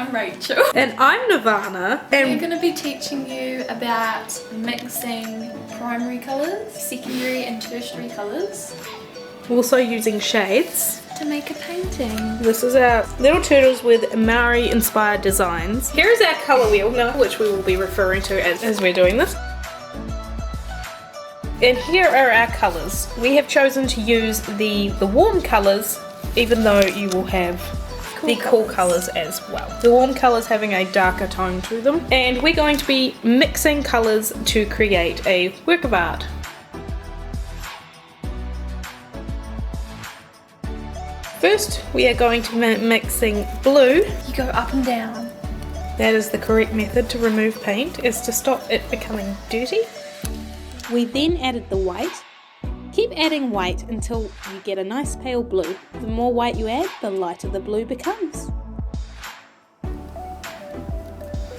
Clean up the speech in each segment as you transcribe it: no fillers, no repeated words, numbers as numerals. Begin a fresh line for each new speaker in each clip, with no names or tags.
I'm Rachel.
And I'm Nirvana. And
we're going to be teaching you about mixing primary colours, secondary and tertiary colours.
Also using shades
to make a painting.
This is our little turtles with Maori inspired designs. Here is our colour wheel now, which we will be referring to as we're doing this. And here are our colours. We have chosen to use the warm colours, even though you will have cool colours as well. The warm colours having a darker tone to them. And we're going to be mixing colours to create a work of art. First, we are going to be mixing blue.
You go up and down.
That is the correct method to remove paint, is to stop it becoming dirty.
We then added the white. Keep adding white until you get a nice pale blue. The more white you add, the lighter the blue becomes.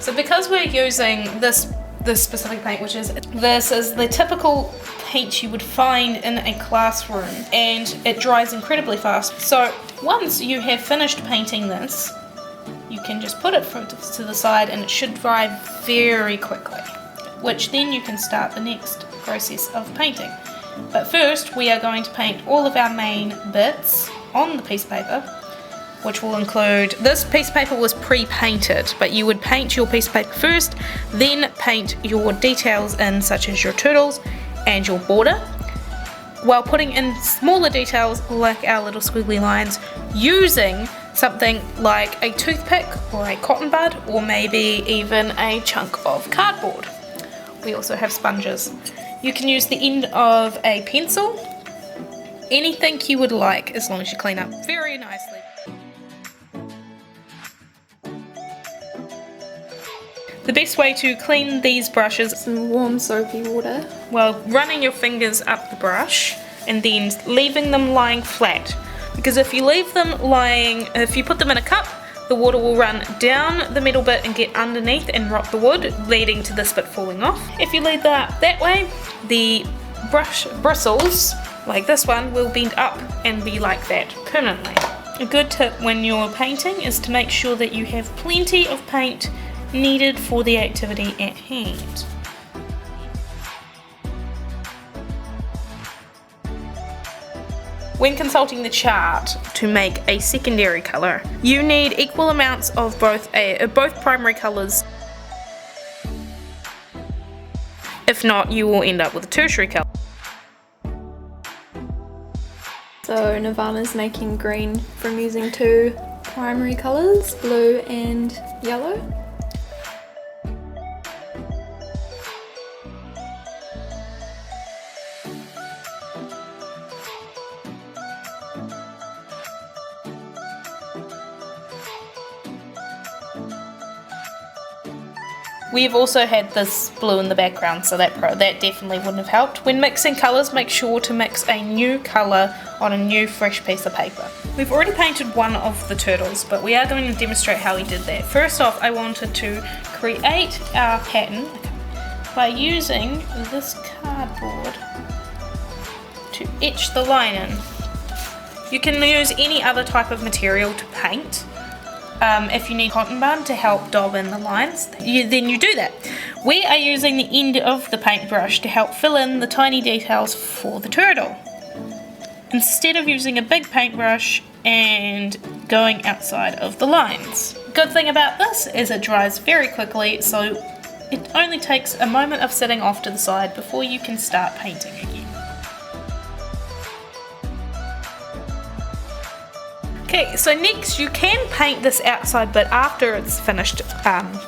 So because we're using this specific paint, this is the typical paint you would find in a classroom, and it dries incredibly fast. So once you have finished painting this, you can just put it to the side and it should dry very quickly, which then you can start the next process of painting. But first we are going to paint all of our main bits on the piece of paper, which will include, this piece of paper was pre-painted, but you would paint your piece of paper first, then paint your details in, such as your turtles and your border, while putting in smaller details like our little squiggly lines, using something like a toothpick or a cotton bud, or maybe even a chunk of cardboard. We also have sponges. You can use the end of a pencil, anything you would like, as long as you clean up very nicely. The best way to clean these brushes,
some warm soapy water,
while running your fingers up the brush and then leaving them lying flat, because if you leave them lying, if you put them in a cup, the water will run down the middle bit and get underneath and rot the wood, leading to this bit falling off. If you leave that way, the brush bristles, like this one, will bend up and be like that permanently. A good tip when you're painting is to make sure that you have plenty of paint needed for the activity at hand. When consulting the chart to make a secondary colour, you need equal amounts of both primary colours. If not, you will end up with a tertiary colour.
So Nirvana's making green from using two primary colours, blue and yellow.
We've also had this blue in the background, so that definitely wouldn't have helped. When mixing colours, make sure to mix a new colour on a new fresh piece of paper. We've already painted one of the turtles, but we are going to demonstrate how we did that. First off, I wanted to create our pattern by using this cardboard to etch the line in. You can use any other type of material to paint. If you need cotton bud to help daub in the lines, then you do that. We are using the end of the paintbrush to help fill in the tiny details for the turtle, instead of using a big paintbrush and going outside of the lines. Good thing about this is it dries very quickly, so it only takes a moment of sitting off to the side before you can start painting again. Okay, so next you can paint this outside bit after it's finished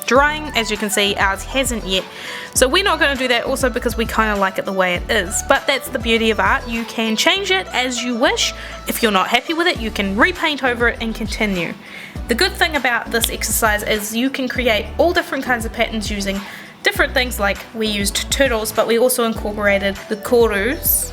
drying. As you can see, ours hasn't yet. So we're not going to do that, also because we kind of like it the way it is. But that's the beauty of art. You can change it as you wish. If you're not happy with it, you can repaint over it and continue. The good thing about this exercise is you can create all different kinds of patterns using different things, like we used turtles, but we also incorporated the korus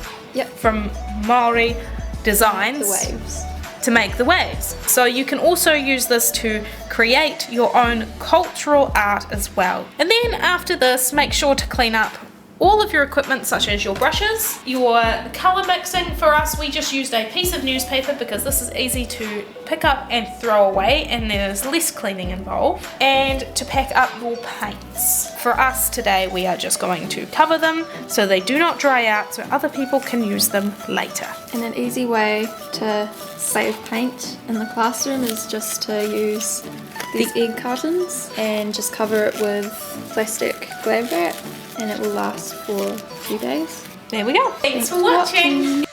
from Maori designs.
The waves.
To make the waves. So you can also use this to create your own cultural art as well. And then after this, make sure to clean up all of your equipment, such as your brushes, your colour mixing. For us, we just used a piece of newspaper because this is easy to pick up and throw away and there's less cleaning involved. And to pack up your paints. For us today, we are just going to cover them so they do not dry out so other people can use them later.
And an easy way to save paint in the classroom is just to use these egg cartons and just cover it with plastic glad wrap and it will last for a few days.
There we go. Thanks for watching.